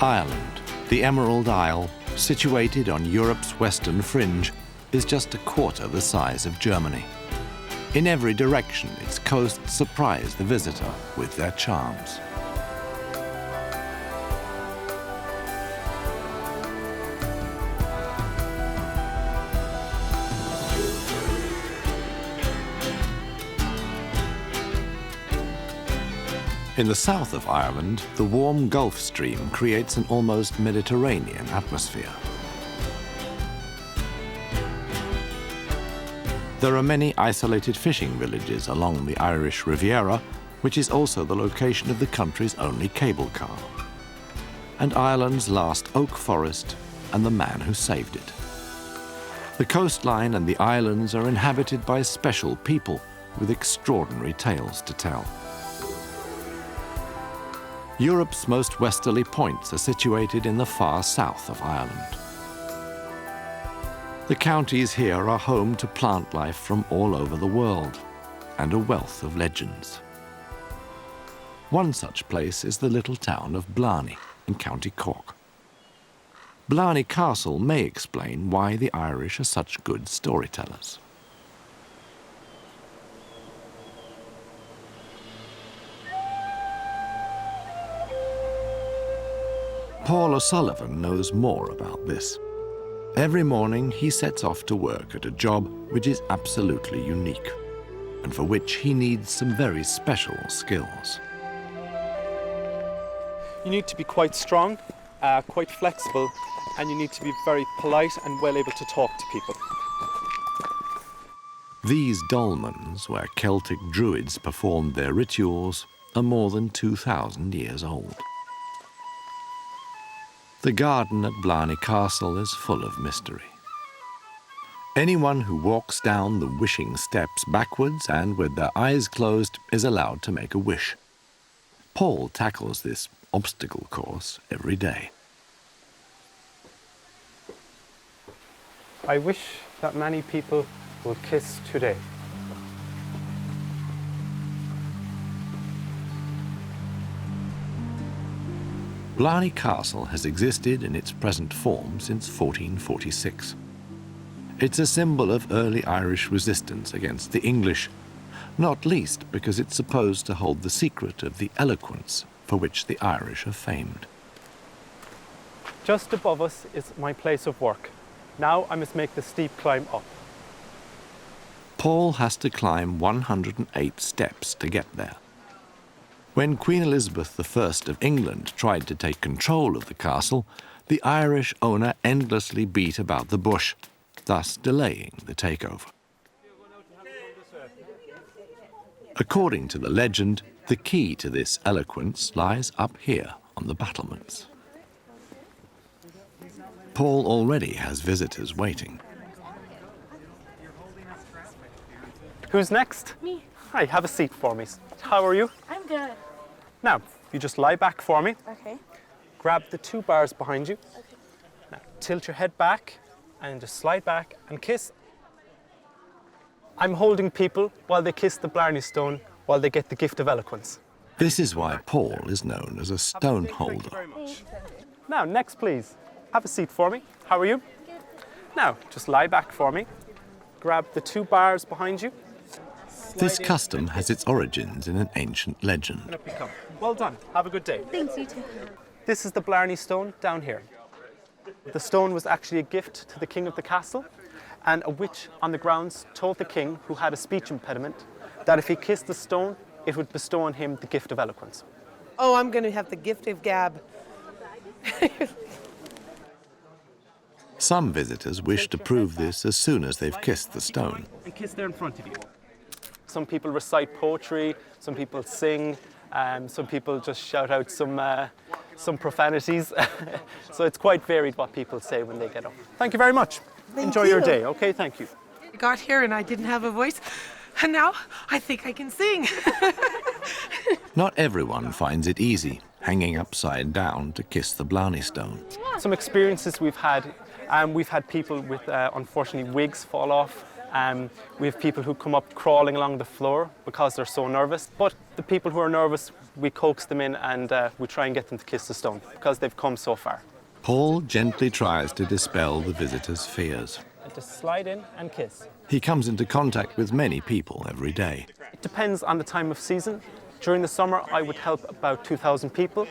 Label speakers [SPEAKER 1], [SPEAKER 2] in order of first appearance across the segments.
[SPEAKER 1] Ireland, the Emerald Isle, situated on Europe's western fringe, is just a quarter the size of Germany. In every direction, its coasts surprise the visitor with their charms. In the south of Ireland, the warm Gulf Stream creates an almost Mediterranean atmosphere. There are many isolated fishing villages along the Irish Riviera, which is also the location of the country's only cable car, and Ireland's last oak forest and the man who saved it. The coastline and the islands are inhabited by special people with extraordinary tales to tell. Europe's most westerly points are situated in the far south of Ireland. The counties here are home to plant life from all over the world and a wealth of legends. One such place is the little town of Blarney in County Cork. Blarney Castle may explain why the Irish are such good storytellers. Paul O'Sullivan knows more about this. Every morning he sets off to work at a job which is absolutely unique, and for which he needs some very special skills.
[SPEAKER 2] You need to be quite strong, quite flexible, and you need to be very polite and well able to talk to people.
[SPEAKER 1] These dolmens, where Celtic druids performed their rituals, are more than 2,000 years old. The garden at Blarney Castle is full of mystery. Anyone who walks down the wishing steps backwards and with their eyes closed is allowed to make a wish. Paul tackles this obstacle course every day.
[SPEAKER 2] I wish that many people will kiss today.
[SPEAKER 1] Blarney Castle has existed in its present form since 1446. It's a symbol of early Irish resistance against the English, not least because it's supposed to hold the secret of the eloquence for which the Irish are famed.
[SPEAKER 2] Just above us is my place of work. Now I must make the steep climb up.
[SPEAKER 1] Paul has to climb 108 steps to get there. When Queen Elizabeth I of England tried to take control of the castle, the Irish owner endlessly beat about the bush, thus delaying the takeover. According to the legend, the key to this eloquence lies up here on the battlements. Paul already has visitors waiting.
[SPEAKER 2] Who's next?
[SPEAKER 3] Me.
[SPEAKER 2] Hi, have a seat for me. How are you?
[SPEAKER 3] I'm good.
[SPEAKER 2] Now, you just lie back for me.
[SPEAKER 3] Okay.
[SPEAKER 2] Grab the 2 bars behind you.
[SPEAKER 3] Okay.
[SPEAKER 2] Now, tilt your head back and just slide back and kiss. I'm holding people while they kiss the Blarney stone while they get the gift of eloquence.
[SPEAKER 1] This is why Paul is known as a stone
[SPEAKER 2] Thank you
[SPEAKER 1] holder.
[SPEAKER 2] very much. Now, next please. Have a seat for me. How are you?
[SPEAKER 3] Good.
[SPEAKER 2] Now, just lie back for me. Grab the 2 bars behind you.
[SPEAKER 1] This custom has its origins in an ancient legend.
[SPEAKER 2] And up you come. Well done. Have a good day.
[SPEAKER 3] Thanks, you too.
[SPEAKER 2] This is the Blarney stone down here. The stone was actually a gift to the king of the castle, and a witch on the grounds told the king, who had a speech impediment, that if he kissed the stone, it would bestow on him the gift of eloquence.
[SPEAKER 4] Oh, I'm going to have the gift of gab.
[SPEAKER 1] Some visitors wish to prove this as soon as they've kissed the stone.
[SPEAKER 2] And kiss there in front of you. Some people recite poetry, some people sing, some people just shout out some profanities. So it's quite varied what people say when they get up. Thank you very much. Enjoy your day. Okay, thank you.
[SPEAKER 4] I got here and I didn't have a voice, and now I think I can sing.
[SPEAKER 1] Not everyone finds it easy, hanging upside down to kiss the Blarney stone.
[SPEAKER 2] Some experiences we've had people with, unfortunately, wigs fall off. We have people who come up crawling along the floor because they're so nervous. But the people who are nervous, we coax them in and we try and get them to kiss the stone because they've come so far.
[SPEAKER 1] Paul gently tries to dispel the visitors' fears.
[SPEAKER 2] Just slide in and kiss.
[SPEAKER 1] He comes into contact with many people every day.
[SPEAKER 2] It depends on the time of season. During the summer, I would help about 2,000 people,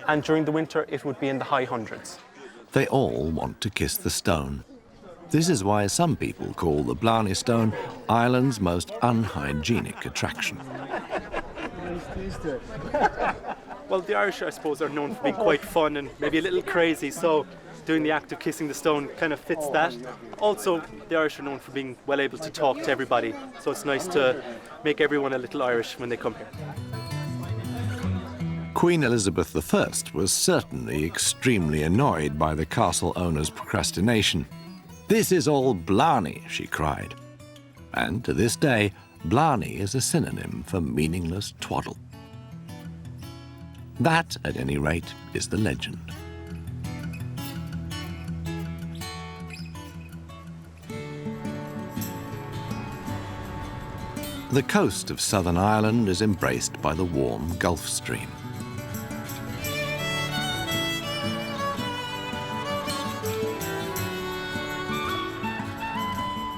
[SPEAKER 2] and during the winter, it would be in the high hundreds.
[SPEAKER 1] They all want to kiss the stone. This is why some people call the Blarney Stone Ireland's most unhygienic attraction.
[SPEAKER 2] Well, the Irish, I suppose, are known for being quite fun and maybe a little crazy, so doing the act of kissing the stone kind of fits that. Also, the Irish are known for being well able to talk to everybody, so it's nice to make everyone a little Irish when they come here.
[SPEAKER 1] Queen Elizabeth I was certainly extremely annoyed by the castle owner's procrastination. "This is all Blarney," she cried. And to this day, Blarney is a synonym for meaningless twaddle. That, at any rate, is the legend. The coast of southern Ireland is embraced by the warm Gulf Stream.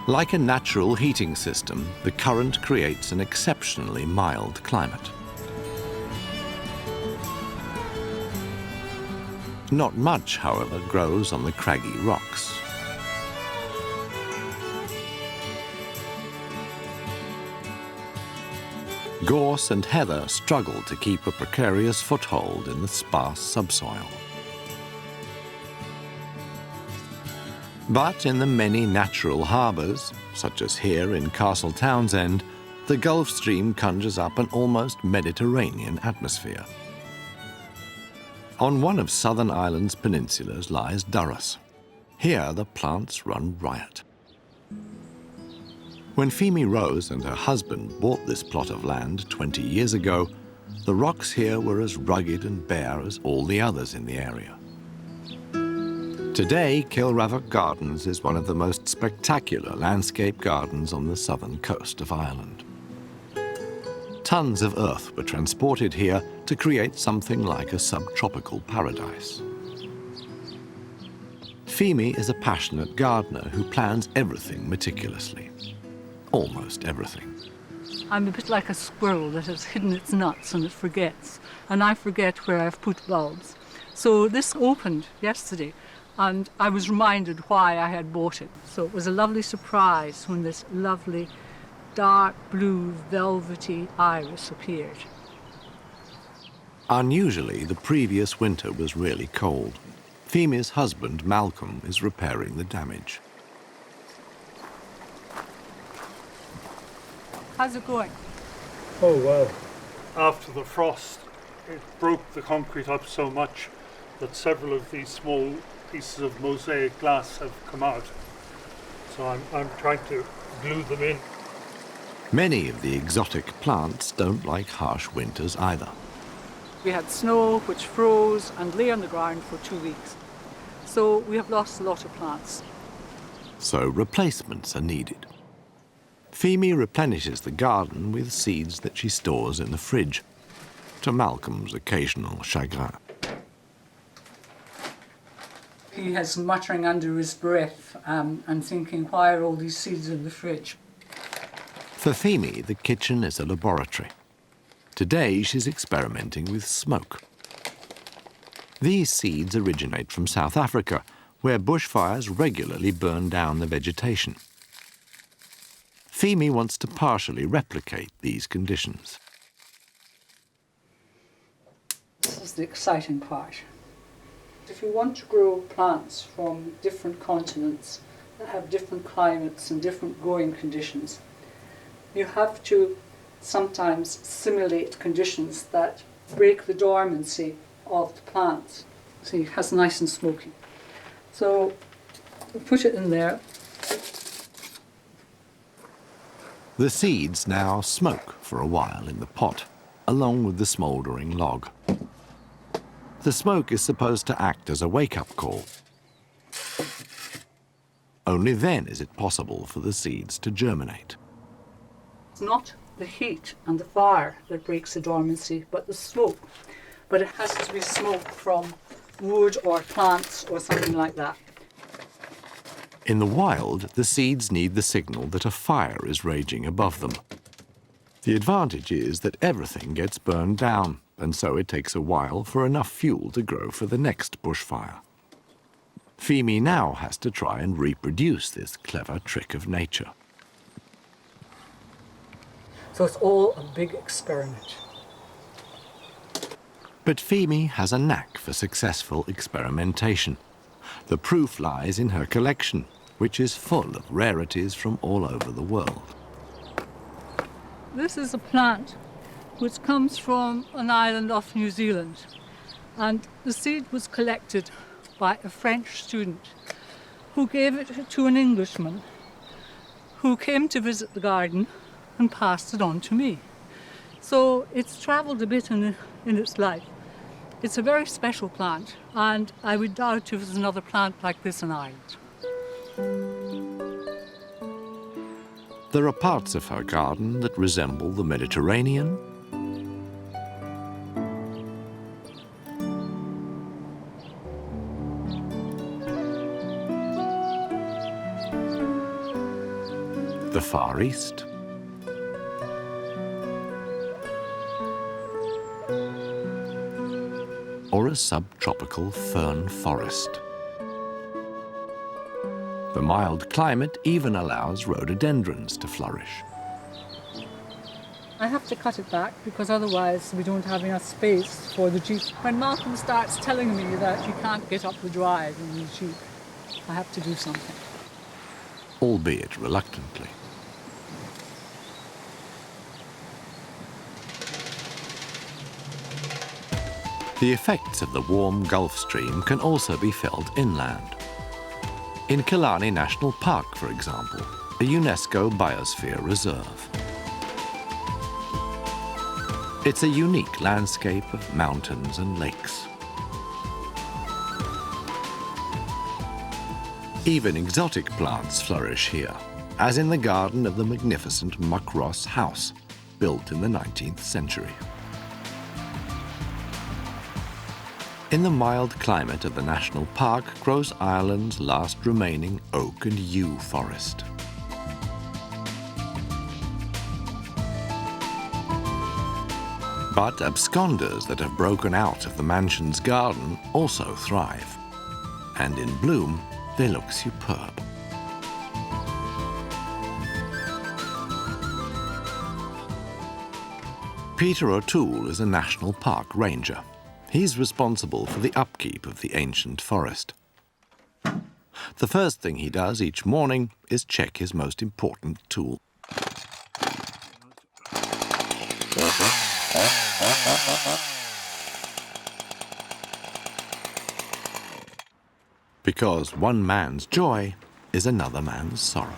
[SPEAKER 1] Like a natural heating system, the current creates an exceptionally mild climate. Not much, however, grows on the craggy rocks. Gorse and heather struggle to keep a precarious foothold in the sparse subsoil. But in the many natural harbours, such as here in Castle Townsend, the Gulf Stream conjures up an almost Mediterranean atmosphere. On one of southern Ireland's peninsulas lies Dursey. Here the plants run riot. When Phemie Rose and her husband bought this plot of land 20 years ago, the rocks here were as rugged and bare as all the others in the area. Today, Kilravach Gardens is one of the most spectacular landscape gardens on the southern coast of Ireland. Tons of earth were transported here to create something like a subtropical paradise. Phemie is a passionate gardener who plans everything meticulously. Almost everything.
[SPEAKER 3] I'm a bit like a squirrel that has hidden its nuts and it forgets. And I forget where I've put bulbs. So this opened yesterday and I was reminded why I had bought it. So it was a lovely surprise when this lovely dark blue velvety iris appeared.
[SPEAKER 1] Unusually, the previous winter was really cold. Phemie's husband, Malcolm, is repairing the damage.
[SPEAKER 3] How's it going?
[SPEAKER 5] Oh, well, after the frost, it broke the concrete up so much that several of these small pieces of mosaic glass have come out. So I'm trying to glue them in.
[SPEAKER 1] Many of the exotic plants don't like harsh winters either.
[SPEAKER 3] We had snow which froze and lay on the ground for 2 weeks. So we have lost a lot of plants.
[SPEAKER 1] So replacements are needed. Phemie replenishes the garden with seeds that she stores in the fridge, to Malcolm's occasional chagrin.
[SPEAKER 3] He is muttering under his breath and thinking, why are all these seeds in the fridge?
[SPEAKER 1] For Phemie, the kitchen is a laboratory. Today, she's experimenting with smoke. These seeds originate from South Africa, where bushfires regularly burn down the vegetation. Phemie wants to partially replicate these conditions.
[SPEAKER 3] This is the exciting part. If you want to grow plants from different continents that have different climates and different growing conditions, you have to sometimes simulate conditions that break the dormancy of the plant. See, it has nice and smoky. So we put it in there.
[SPEAKER 1] The seeds now smoke for a while in the pot, along with the smouldering log. The smoke is supposed to act as a wake-up call. Only then is it possible for the seeds to germinate.
[SPEAKER 3] It's not the heat and the fire that breaks the dormancy, but the smoke. But it has to be smoke from wood or plants or something like that.
[SPEAKER 1] In the wild, the seeds need the signal that a fire is raging above them. The advantage is that everything gets burned down, and so it takes a while for enough fuel to grow for the next bushfire. Phemie now has to try and reproduce this clever trick of nature.
[SPEAKER 3] So it's all a big experiment.
[SPEAKER 1] But Phemie has a knack for successful experimentation. The proof lies in her collection, which is full of rarities from all over the world.
[SPEAKER 3] This is a plant which comes from an island off New Zealand, and the seed was collected by a French student who gave it to an Englishman who came to visit the garden and passed it on to me. So it's travelled a bit in its life. It's a very special plant, and I would doubt if there's another plant like this in Ireland.
[SPEAKER 1] There are parts of her garden that resemble the Mediterranean, the Far East, or a subtropical fern forest. The mild climate even allows rhododendrons to flourish.
[SPEAKER 3] I have to cut it back because otherwise we don't have enough space for the Jeep. When Malcolm starts telling me that you can't get up the drive in the Jeep, I have to do something.
[SPEAKER 1] Albeit reluctantly. The effects of the warm Gulf Stream can also be felt inland. In Killarney National Park, for example, a UNESCO Biosphere Reserve. It's a unique landscape of mountains and lakes. Even exotic plants flourish here, as in the garden of the magnificent Muckross House, built in the 19th century. In the mild climate of the national park grows Ireland's last remaining oak and yew forest. But absconders that have broken out of the mansion's garden also thrive. And in bloom, they look superb. Peter O'Toole is a national park ranger. He's responsible for the upkeep of the ancient forest. The first thing he does each morning is check his most important tool. Because one man's joy is another man's sorrow.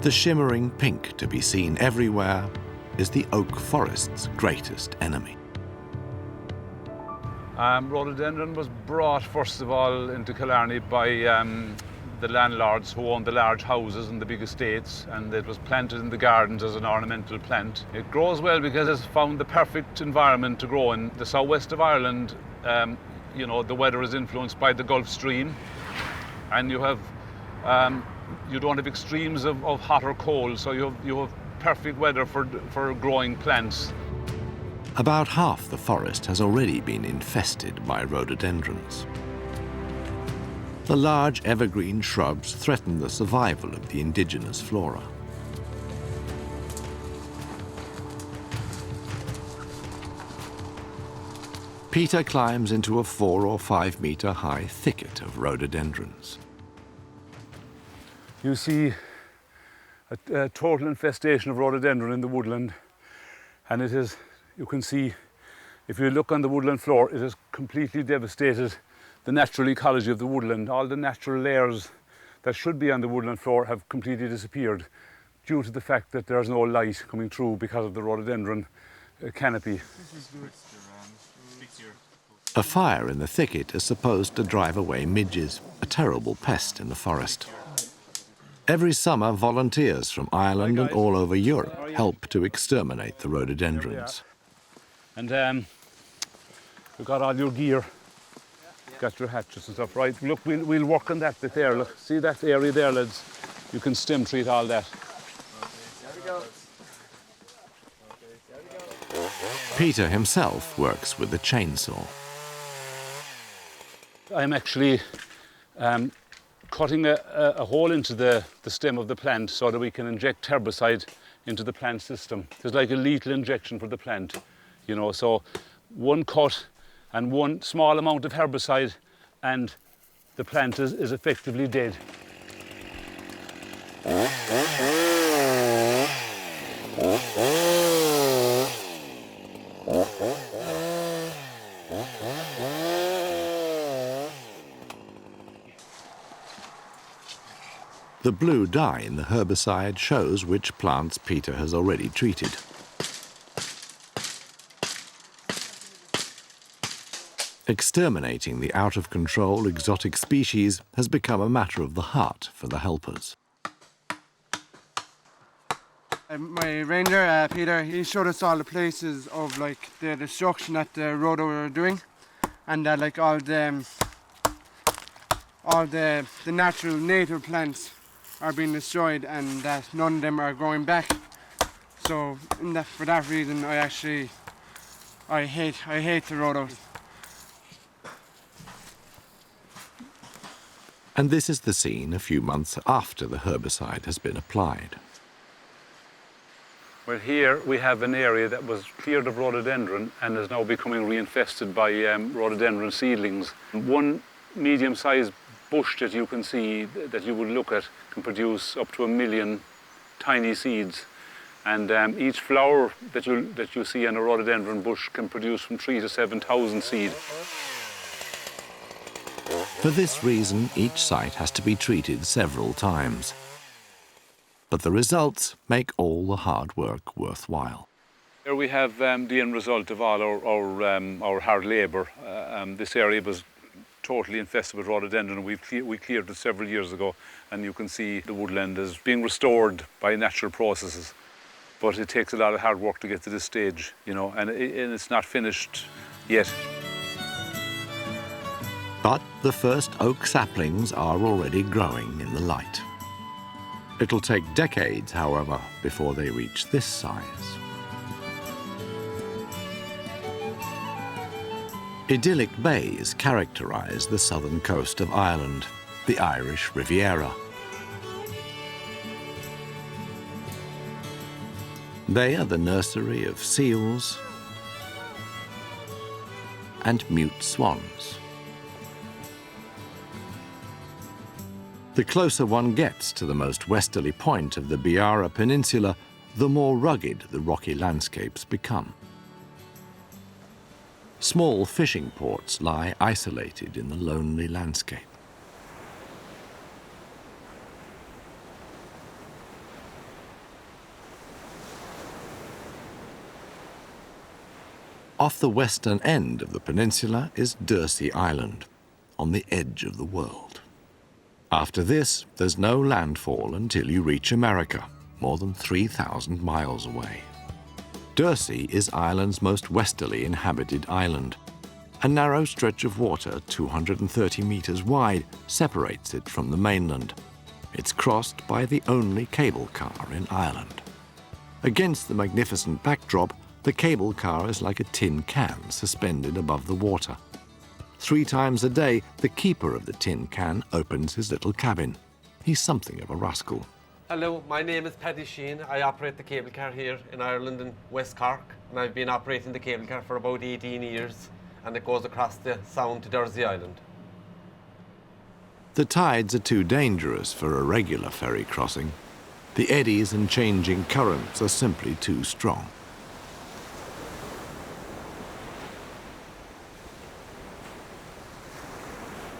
[SPEAKER 1] The shimmering pink to be seen everywhere is the oak forest's greatest enemy.
[SPEAKER 6] Rhododendron was brought first of all into Killarney by the landlords who owned the large houses and the big estates, and it was planted in the gardens as an ornamental plant. It grows well because it's found the perfect environment to grow in. The southwest of Ireland, you know, the weather is influenced by the Gulf Stream, and you have you don't have extremes of hot or cold, so you have perfect weather for growing plants.
[SPEAKER 1] About half the forest has already been infested by rhododendrons. The large evergreen shrubs threaten the survival of the indigenous flora. Peter climbs into a 4 or 5 meter high thicket of rhododendrons.
[SPEAKER 6] You see a total infestation of rhododendron in the woodland, and it is, you can see, if you look on the woodland floor, it has completely devastated the natural ecology of the woodland. All the natural layers that should be on the woodland floor have completely disappeared due to the fact that there's no light coming through because of the rhododendron canopy.
[SPEAKER 1] A fire in the thicket is supposed to drive away midges, a terrible pest in the forest. Every summer, volunteers from Ireland and all over Europe help to exterminate the rhododendrons.
[SPEAKER 6] And we've got all your gear. Got your hatchets and stuff, right? Look, we'll work on that bit there. Look, see that area there, lads? You can stem treat all that.
[SPEAKER 1] Peter himself works with the chainsaw.
[SPEAKER 6] I'm actually cutting a hole into the stem of the plant so that we can inject herbicide into the plant system. There's like a lethal injection for the plant, you know, so one cut and one small amount of herbicide and the plant is effectively dead.
[SPEAKER 1] The blue dye in the herbicide shows which plants Peter has already treated. Exterminating the out-of-control exotic species has become a matter of the heart for the helpers.
[SPEAKER 7] My ranger, Peter, he showed us all the places of like the destruction that the rhodo were doing, and like all the natural native plants are being destroyed, and that none of them are growing back. So for that reason, I hate the rhodos.
[SPEAKER 1] And this is the scene a few months after the herbicide has been applied.
[SPEAKER 6] Well, here we have an area that was cleared of rhododendron and is now becoming reinfested by rhododendron seedlings. One medium-sized bush that you can see, that you would look at, can produce up to 1 million tiny seeds. And each flower that you see on a rhododendron bush can produce from 3,000 to 7,000 seed.
[SPEAKER 1] For this reason, each site has to be treated several times. But the results make all the hard work worthwhile.
[SPEAKER 6] Here we have the end result of all our hard labour. This area was totally infested with rhododendron. We cleared it several years ago, and you can see the woodland is being restored by natural processes. But it takes a lot of hard work to get to this stage, you know, and it's not finished yet.
[SPEAKER 1] But the first oak saplings are already growing in the light. It'll take decades, however, before they reach this size. Idyllic bays characterize the southern coast of Ireland, the Irish Riviera. They are the nursery of seals and mute swans. The closer one gets to the most westerly point of the Beara Peninsula, the more rugged the rocky landscapes become. Small fishing ports lie isolated in the lonely landscape. Off the western end of the peninsula is Dursey Island, on the edge of the world. After this, there's no landfall until you reach America, more than 3,000 miles away. Dursey is Ireland's most westerly inhabited island. A narrow stretch of water, 230 meters wide, separates it from the mainland. It's crossed by the only cable car in Ireland. Against the magnificent backdrop, the cable car is like a tin can suspended above the water. 3 times a day, the keeper of the tin can opens his little cabin. He's something of a rascal.
[SPEAKER 8] Hello, my name is Paddy Sheehan. I operate the cable car here in Ireland in West Cork, and I've been operating the cable car for about 18 years, and it goes across the Sound to Dursey Island.
[SPEAKER 1] The tides are too dangerous for a regular ferry crossing. The eddies and changing currents are simply too strong.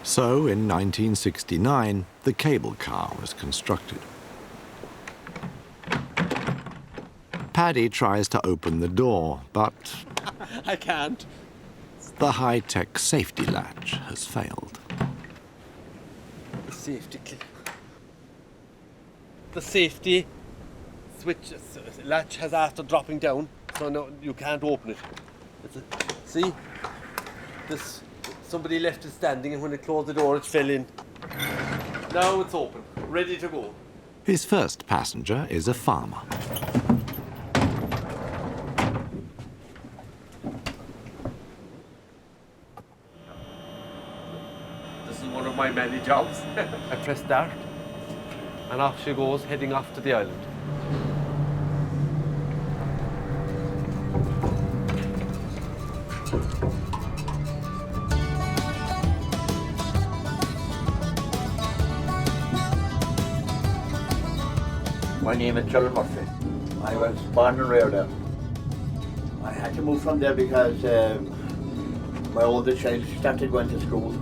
[SPEAKER 1] So, in 1969, the cable car was constructed. Paddy tries to open the door, but
[SPEAKER 8] I can't.
[SPEAKER 1] The high-tech safety latch has failed.
[SPEAKER 8] The safety clip. The safety switch latch has after dropping down, so no, you can't open it. See? This, somebody left it standing, and when they closed the door, it fell in. Now it's open, ready to go.
[SPEAKER 1] His first passenger is a farmer.
[SPEAKER 8] This is one of my many jobs. I press start, and off she goes, heading off to the island.
[SPEAKER 9] My name is Gerald Murphy. I was born and reared there. I had to move from there because my oldest child started going to school.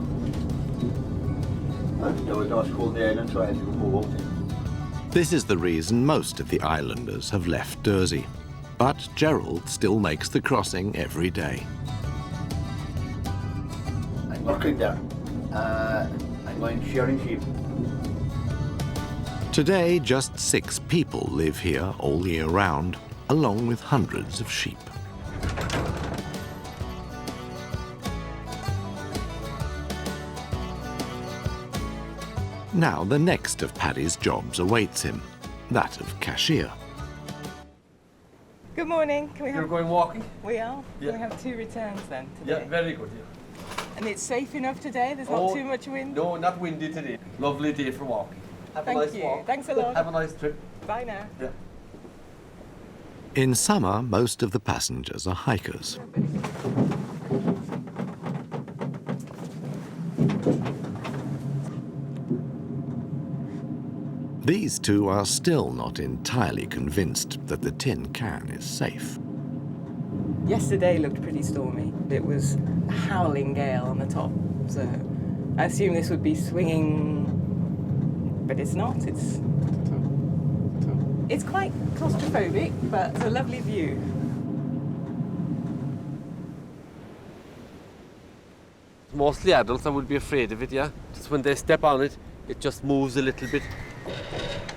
[SPEAKER 9] And there was no school in the island, so I had to move out.
[SPEAKER 1] This is the reason most of the islanders have left Dursey. But Gerald still makes the crossing every day.
[SPEAKER 9] I'm working there. I'm going shearing sheep.
[SPEAKER 1] Today, just 6 people live here all year round, along with hundreds of sheep. Now the next of Paddy's jobs awaits him, that of cashier.
[SPEAKER 10] Good morning. Can we have...
[SPEAKER 8] You're going walking?
[SPEAKER 10] We are.
[SPEAKER 8] Yeah.
[SPEAKER 10] Can we have 2 returns then today?
[SPEAKER 8] Yeah, very good. Yeah.
[SPEAKER 10] And it's safe enough today? There's not too much wind?
[SPEAKER 8] No, not windy today. Lovely day for walking. Have a
[SPEAKER 10] Thank
[SPEAKER 8] nice
[SPEAKER 10] you.
[SPEAKER 8] walk.
[SPEAKER 10] Thanks a lot.
[SPEAKER 8] Have a nice trip.
[SPEAKER 10] Bye now.
[SPEAKER 8] Yeah.
[SPEAKER 1] In summer, most of the passengers are hikers. These 2 are still not entirely convinced that the tin can is safe.
[SPEAKER 10] Yesterday looked pretty stormy. It was a howling gale on the top, so I assume this would be swinging, but it's not. It's quite claustrophobic, but it's a lovely view.
[SPEAKER 8] Mostly adults, I would be afraid of it, yeah. Just when they step on it, it just moves a little bit.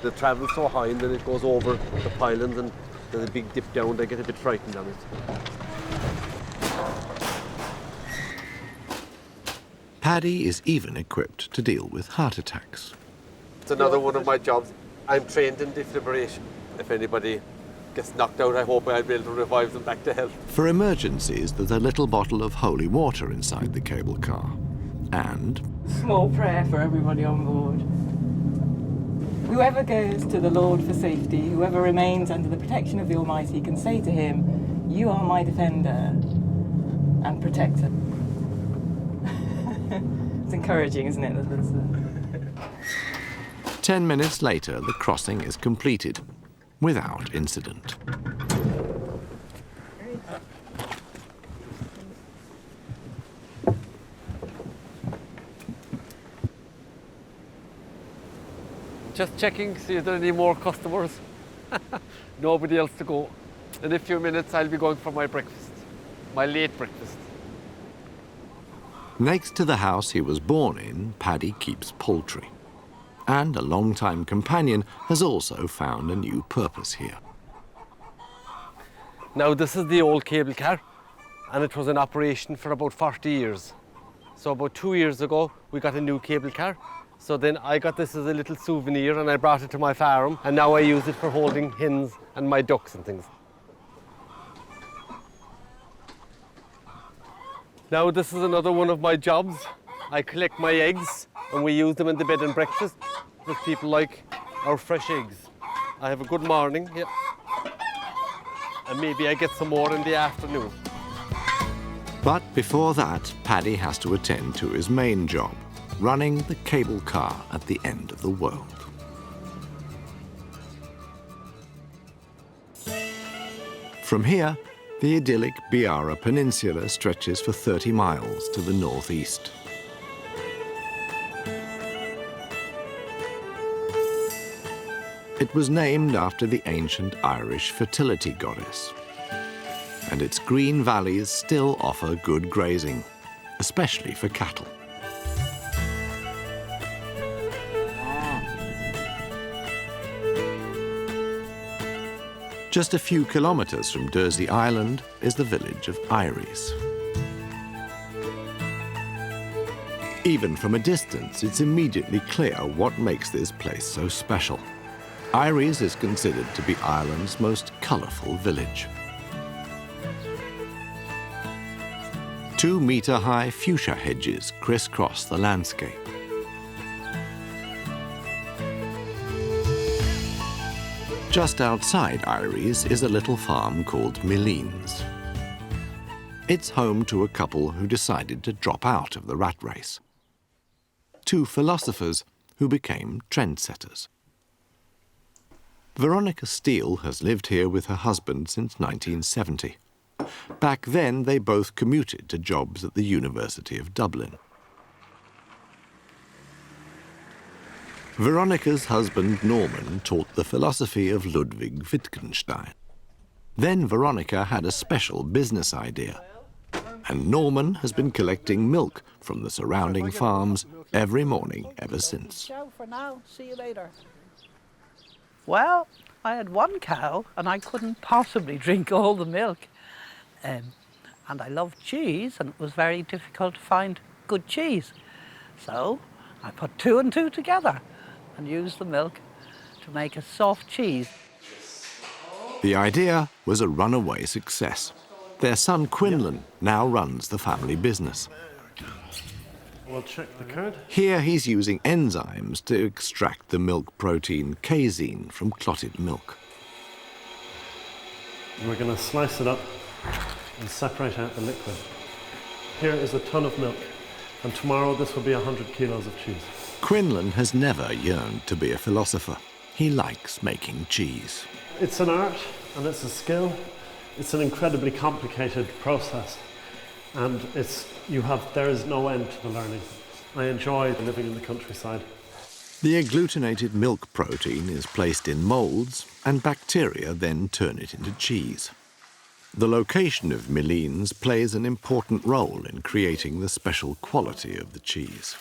[SPEAKER 8] They travel so high and then it goes over the pylons and there's a big dip down, they get a bit frightened on it.
[SPEAKER 1] Paddy is even equipped to deal with heart attacks.
[SPEAKER 8] It's another one of my jobs. I'm trained in defibrillation. If anybody gets knocked out, I hope I'll be able to revive them back to health.
[SPEAKER 1] For emergencies, there's a little bottle of holy water inside the cable car. And
[SPEAKER 10] Small prayer for everybody on board. Whoever goes to the Lord for safety, whoever remains under the protection of the Almighty, can say to him, "You are my defender and protector." It's encouraging, isn't it?
[SPEAKER 1] 10 minutes later, the crossing is completed, without incident.
[SPEAKER 8] Just checking, see if there are any more customers. Nobody else to go. In a few minutes, I'll be going for my breakfast, my late breakfast.
[SPEAKER 1] Next to the house he was born in, Paddy keeps poultry. And a long-time companion has also found a new purpose here.
[SPEAKER 8] Now, this is the old cable car, and it was in operation for about 40 years. So about 2 years ago, we got a new cable car. So then I got this as a little souvenir and I brought it to my farm, and now I use it for holding hens and my ducks and things. Now this is another one of my jobs. I collect my eggs and we use them in the bed and breakfast because people like our fresh eggs. I have a good morning, yeah. And maybe I get some more in the afternoon.
[SPEAKER 1] But before that, Paddy has to attend to his main job, running the cable car at the end of the world. From here, the idyllic Beara Peninsula stretches for 30 miles to the northeast. It was named after the ancient Irish fertility goddess. and its green valleys still offer good grazing, especially for cattle. Just a few kilometres from Dursey Island is the village of Irish. Even from a distance, it's immediately clear what makes this place so special. Irish is considered to be Ireland's most colourful village. 2-metre-high fuchsia hedges crisscross the landscape. Just outside Irish is a little farm called Milleen's. It's home to a couple who decided to drop out of the rat race. 2 philosophers who became trendsetters. Veronica Steele has lived here with her husband since 1970. Back then, they both commuted to jobs at the University of Dublin. Veronica's husband, Norman, taught the philosophy of Ludwig Wittgenstein. Then Veronica had a special business idea, and Norman has been collecting milk from the surrounding farms every morning ever since.
[SPEAKER 11] Ciao for now. See you later. Well, I had 1 cow and I couldn't possibly drink all the milk. And I loved cheese, and it was very difficult to find good cheese. So I put 2 and 2 together and used the milk to make a soft cheese.
[SPEAKER 1] The idea was a runaway success. Their son Quinlan now runs the family business.
[SPEAKER 12] We'll check the card.
[SPEAKER 1] Here he's using enzymes to extract the milk protein casein from clotted milk.
[SPEAKER 12] We're going to slice it up and separate out the liquid. Here is a ton of milk, and tomorrow this will be 100 kilos of cheese.
[SPEAKER 1] Quinlan has never yearned to be a philosopher. He likes making cheese.
[SPEAKER 12] It's an art and it's a skill. It's an incredibly complicated process, and there is no end to the learning. I enjoy living in the countryside.
[SPEAKER 1] The agglutinated milk protein is placed in moulds, and bacteria then turn it into cheese. The location of Milleen's plays an important role in creating the special quality of the cheese.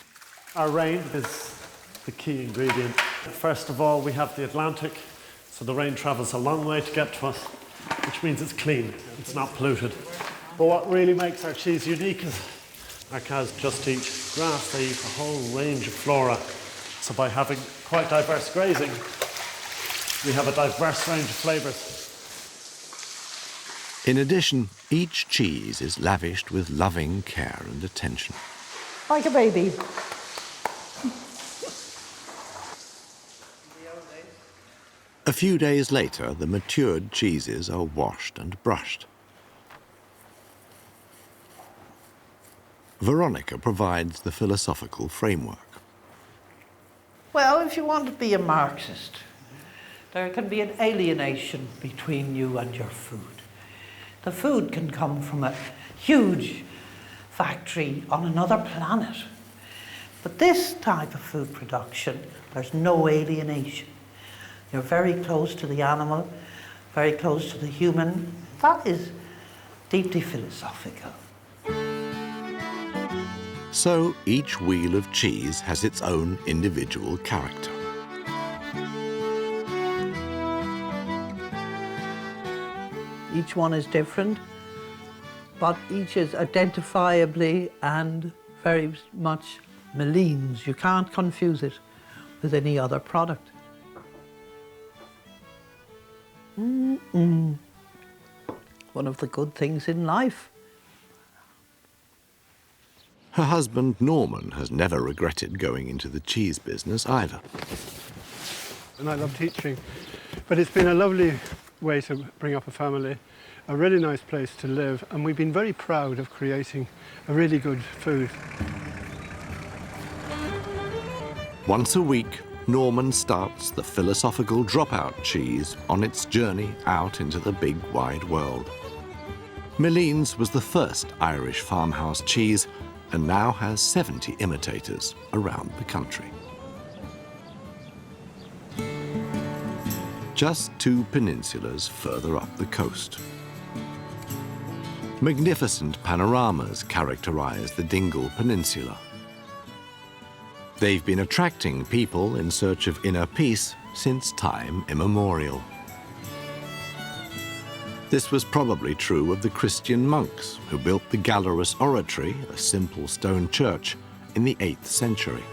[SPEAKER 12] Our rain is the key ingredient. First of all, we have the Atlantic, so the rain travels a long way to get to us, which means it's clean, it's not polluted. But what really makes our cheese unique is our cows just eat grass, they eat a whole range of flora. So by having quite diverse grazing, we have a diverse range of flavours.
[SPEAKER 1] In addition, each cheese is lavished with loving care and attention.
[SPEAKER 11] Like a baby.
[SPEAKER 1] A few days later, the matured cheeses are washed and brushed. Veronica provides the philosophical framework.
[SPEAKER 11] Well, if you want to be a Marxist, there can be an alienation between you and your food. The food can come from a huge factory on another planet. But this type of food production, there's no alienation. You're very close to the animal, very close to the human. That is deeply philosophical.
[SPEAKER 1] So each wheel of cheese has its own individual character.
[SPEAKER 11] Each one is different, but each is identifiably and very much Milleen's. You can't confuse it with any other product. One of the good things in life.
[SPEAKER 1] Her husband, Norman, has never regretted going into the cheese business either.
[SPEAKER 13] And I love teaching. But it's been a lovely way to bring up a family, a really nice place to live, and we've been very proud of creating a really good food.
[SPEAKER 1] Once a week, Norman starts the philosophical dropout cheese on its journey out into the big wide world. Milleen's was the first Irish farmhouse cheese and now has 70 imitators around the country. Just 2 peninsulas further up the coast. Magnificent panoramas characterize the Dingle Peninsula. They've been attracting people in search of inner peace since time immemorial. This was probably true of the Christian monks who built the Gallerus Oratory, a simple stone church, in the 8th century.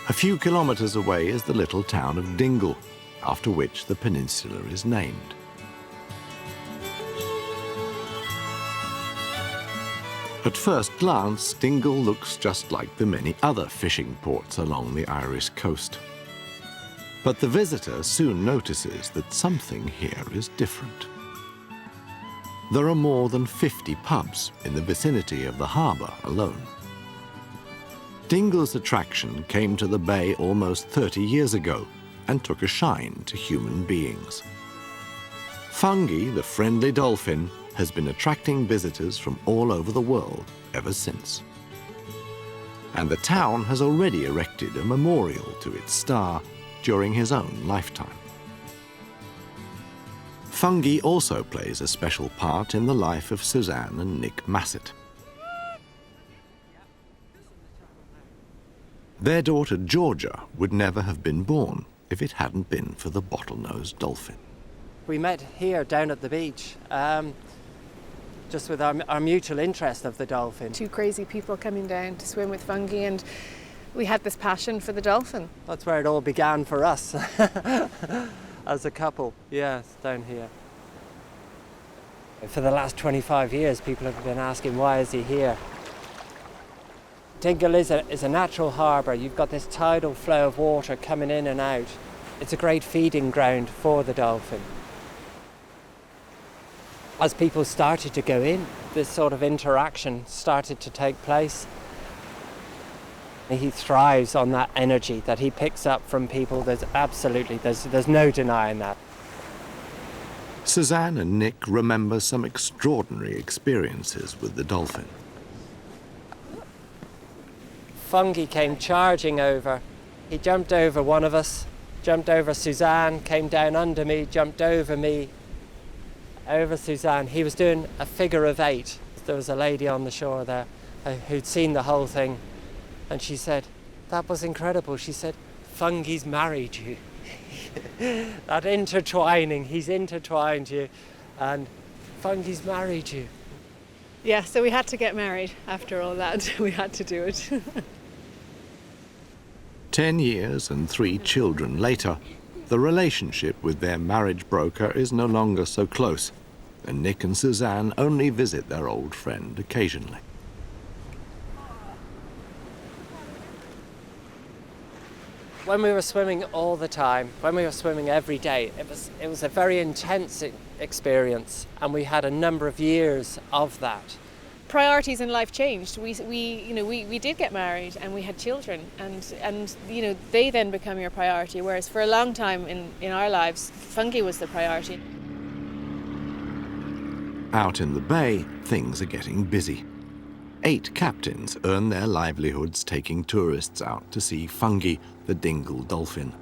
[SPEAKER 1] A few kilometers away is the little town of Dingle, after which the peninsula is named. At first glance, Dingle looks just like the many other fishing ports along the Irish coast. But the visitor soon notices that something here is different. There are more than 50 pubs in the vicinity of the harbour alone. Dingle's attraction came to the bay almost 30 years ago and took a shine to human beings. Fungi, the friendly dolphin, has been attracting visitors from all over the world ever since. And the town has already erected a memorial to its star during his own lifetime. Fungi also plays a special part in the life of Suzanne and Nick Massett. Their daughter Georgia would never have been born if it hadn't been for the bottlenose dolphin.
[SPEAKER 14] We met here down at the beach, just with our mutual interest of the dolphin.
[SPEAKER 15] Two crazy people coming down to swim with Fungi, and we had this passion for the dolphin.
[SPEAKER 14] That's where it all began for us, as a couple, yes, down here. For the last 25 years, people have been asking, why is he here? Dingle is a natural harbour. You've got this tidal flow of water coming in and out. It's a great feeding ground for the dolphin. As people started to go in, this sort of interaction started to take place. He thrives on that energy that he picks up from people. There's no denying that.
[SPEAKER 1] Suzanne and Nick remember some extraordinary experiences with the dolphin.
[SPEAKER 14] Fungi came charging over. He jumped over one of us, jumped over Suzanne, came down under me, jumped over me, over Suzanne. He was doing a figure of 8. There was a lady on the shore there who'd seen the whole thing, and she said, that was incredible. She said, Fungi's married you. That intertwining, he's intertwined you, and Fungi's married you.
[SPEAKER 15] Yeah, so we had to get married after all that. We had to do it.
[SPEAKER 1] 10 years and 3 children later, the relationship with their marriage broker is no longer so close, and Nick and Suzanne only visit their old friend occasionally.
[SPEAKER 14] When we were swimming all the time, when we were swimming every day, it was a very intense experience, and we had a number of years of that.
[SPEAKER 15] Priorities in life changed. We did get married and we had children, and they then become your priority, whereas for a long time in our lives, Fungi was the priority.
[SPEAKER 1] Out in the bay, things are getting busy. 8 captains earn their livelihoods taking tourists out to see Fungi, the Dingle dolphin.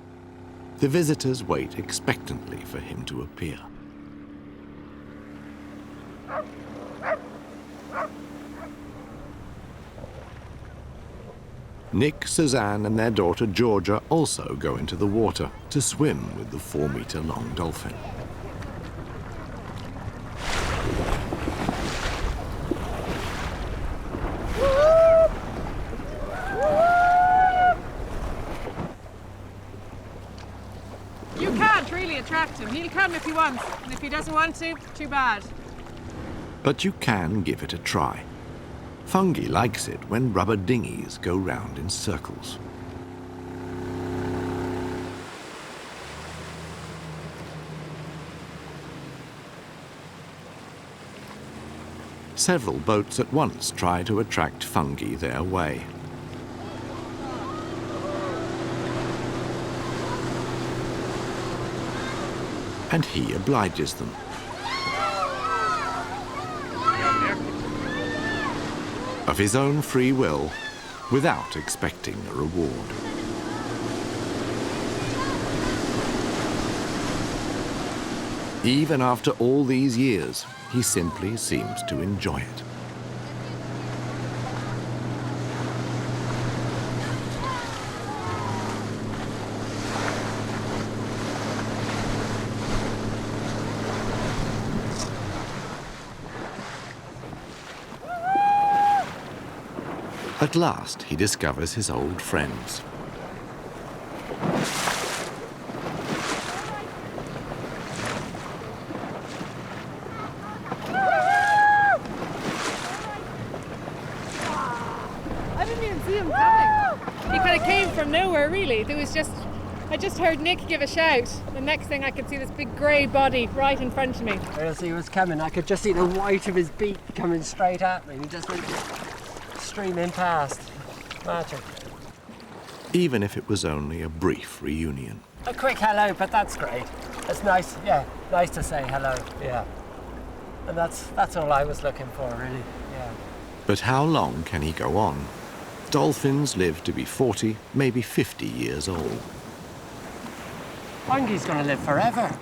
[SPEAKER 1] The visitors wait expectantly for him to appear. Nick, Suzanne and their daughter Georgia also go into the water to swim with the 4-metre-long dolphin.
[SPEAKER 4] You can't really attract him. He'll come if he wants, and if he doesn't want to, too bad.
[SPEAKER 1] But you can give it a try. Fungi likes it when rubber dinghies go round in circles. Several boats at once try to attract Fungi their way. And he obliges them. Of his own free will, without expecting a reward. Even after all these years, he simply seems to enjoy it. At last, he discovers his old friends.
[SPEAKER 4] I didn't even see him coming. He kind of came from nowhere, really. I just heard Nick give a shout. The next thing I could see this big grey body right in front of me.
[SPEAKER 14] As he was coming, I could just see the white of his beak coming straight at me. He just went streaming past. Magic.
[SPEAKER 1] Even if it was only a brief reunion.
[SPEAKER 14] A quick hello, but that's great. It's nice, yeah, nice to say hello, yeah. And that's all I was looking for, really, yeah.
[SPEAKER 1] But how long can he go on? Dolphins live to be 40, maybe 50 years old.
[SPEAKER 14] Fungi's going to live forever.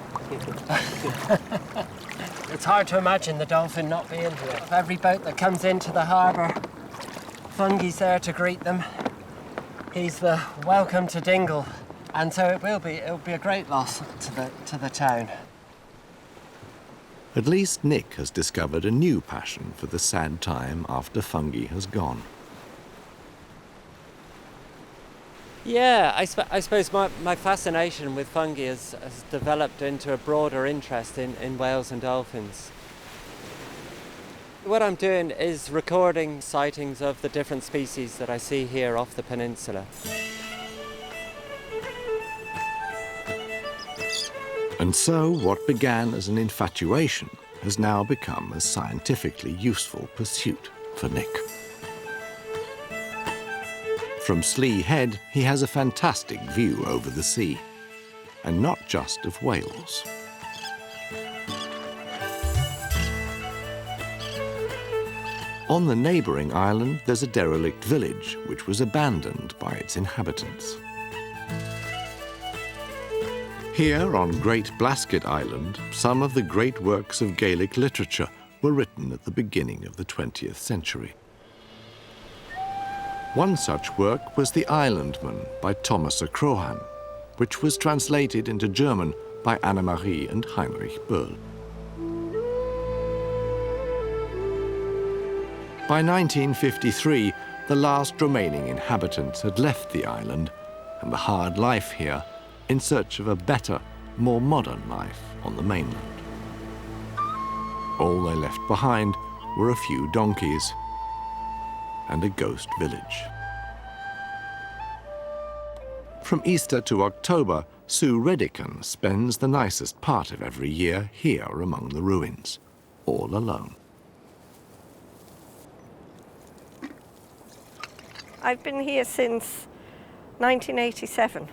[SPEAKER 14] It's hard to imagine the dolphin not being here. Every boat that comes into the harbour, Fungi's there to greet them. He's the welcome to Dingle, and so it'll be a great loss to the town.
[SPEAKER 1] At least Nick has discovered a new passion for the sad time after Fungi has gone.
[SPEAKER 14] Yeah, I suppose my fascination with fungi has developed into a broader interest in whales and dolphins. What I'm doing is recording sightings of the different species that I see here off the peninsula.
[SPEAKER 1] And so what began as an infatuation has now become a scientifically useful pursuit for Nick. From Slee Head, he has a fantastic view over the sea, and not just of whales. On the neighbouring island, there's a derelict village which was abandoned by its inhabitants. Here on Great Blasket Island, some of the great works of Gaelic literature were written at the beginning of the 20th century. One such work was The Islandman by Thomas a Croghan, which was translated into German by Annemarie and Heinrich Böll. By 1953, the last remaining inhabitants had left the island and the hard life here in search of a better, more modern life on the mainland. All they left behind were a few donkeys and a ghost village. From Easter to October, Sue Redican spends the nicest part of every year here among the ruins, all alone.
[SPEAKER 16] I've been here since 1987.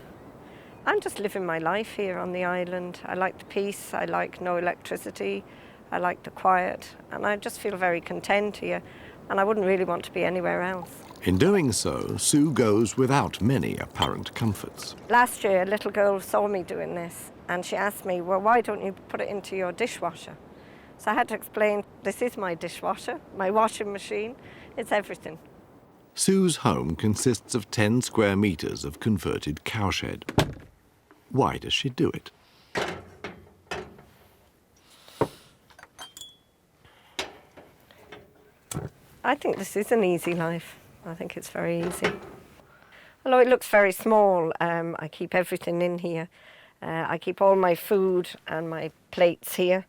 [SPEAKER 16] I'm just living my life here on the island. I like the peace, I like no electricity, I like the quiet, and I just feel very content here, and I wouldn't really want to be anywhere else.
[SPEAKER 1] In doing so, Sue goes without many apparent comforts.
[SPEAKER 16] Last year, a little girl saw me doing this, and she asked me, well, why don't you put it into your dishwasher? So I had to explain, this is my dishwasher, my washing machine, it's everything.
[SPEAKER 1] Sue's home consists of 10 square metres of converted cowshed. Why does she do it?
[SPEAKER 16] I think this is an easy life. I think it's very easy. Although it looks very small, I keep everything in here. I keep all my food and my plates here,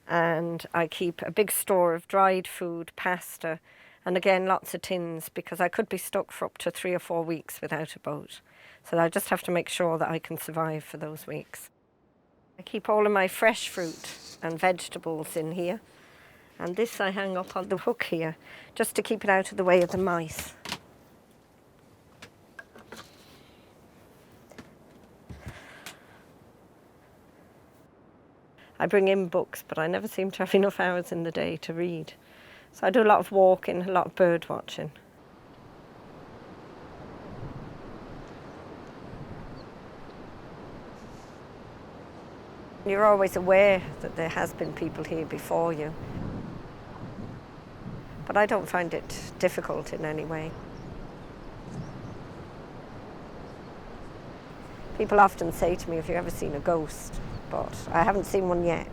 [SPEAKER 16] and I keep a big store of dried food, pasta, and again lots of tins, because I could be stuck for up to 3 or 4 weeks without a boat. So I just have to make sure that I can survive for those weeks. I keep all of my fresh fruit and vegetables in here. And this I hang up on the hook here, just to keep it out of the way of the mice. I bring in books, but I never seem to have enough hours in the day to read. So I do a lot of walking, a lot of bird watching. You're always aware that there has been people here before you. but I don't find it difficult in any way. People often say to me, have you ever seen a ghost? But I haven't seen one yet.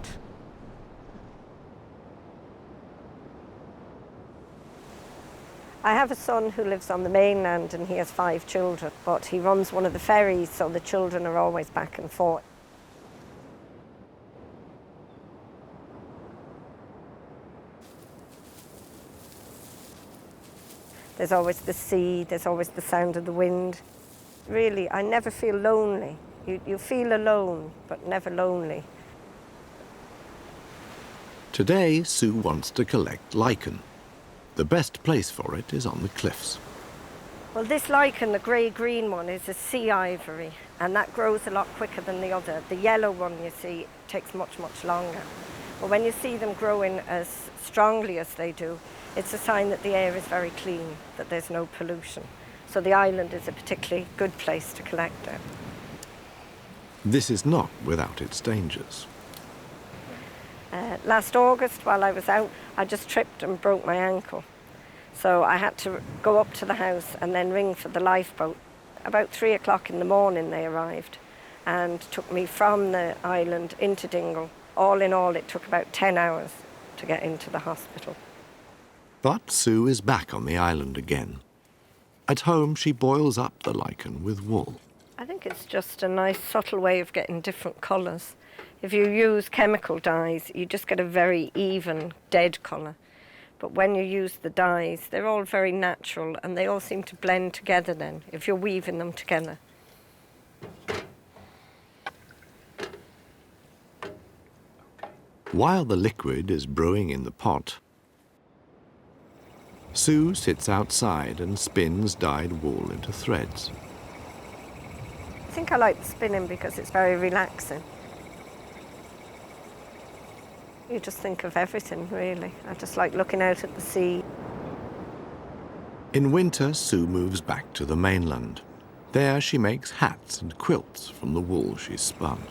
[SPEAKER 16] I have a son who lives on the mainland and he has 5 children, but he runs one of the ferries, so the children are always back and forth. There's always the sea, there's always the sound of the wind. Really, I never feel lonely. You feel alone, but never lonely.
[SPEAKER 1] Today, Sue wants to collect lichen. The best place for it is on the cliffs.
[SPEAKER 16] Well, this lichen, the grey-green one, is a sea ivory, and that grows a lot quicker than the other. The yellow one, you see, takes much, much longer. But when you see them growing as strongly as they do, it's a sign that the air is very clean, that there's no pollution. So the island is a particularly good place to collect it.
[SPEAKER 1] This is not without its dangers.
[SPEAKER 16] Last August, while I was out, I just tripped and broke my ankle. So I had to go up to the house and then ring for the lifeboat. About 3 o'clock in the morning they arrived and took me from the island into Dingle. All in all, it took about 10 hours to get into the hospital.
[SPEAKER 1] But Sue is back on the island again. At home, she boils up the lichen with wool.
[SPEAKER 16] I think it's just a nice, subtle way of getting different colours. If you use chemical dyes, you just get a very even, dead colour. But when you use the dyes, they're all very natural and they all seem to blend together then, if you're weaving them together.
[SPEAKER 1] While the liquid is brewing in the pot, Sue sits outside and spins dyed wool into threads.
[SPEAKER 16] I think I like spinning because it's very relaxing. You just think of everything, really. I just like looking out at the sea.
[SPEAKER 1] In winter, Sue moves back to the mainland. There she makes hats and quilts from the wool she's spun.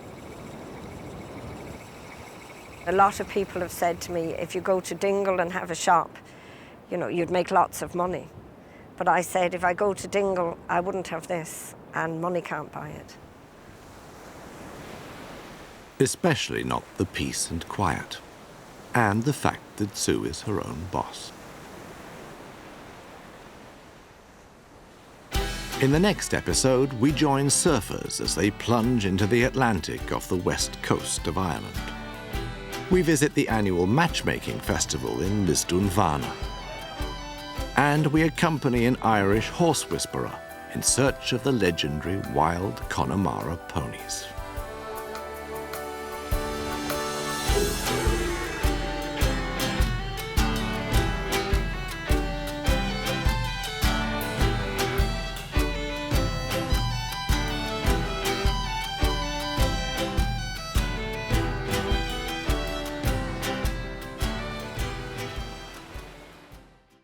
[SPEAKER 16] A lot of people have said to me, if you go to Dingle and have a shop, you know, you'd make lots of money. But I said, if I go to Dingle, I wouldn't have this, and money can't buy it.
[SPEAKER 1] Especially not the peace and quiet, and the fact that Sue is her own boss. In the next episode, we join surfers as they plunge into the Atlantic off the west coast of Ireland. We visit the annual matchmaking festival in Lisdoonvarna. And we accompany an Irish horse whisperer in search of the legendary wild Connemara ponies.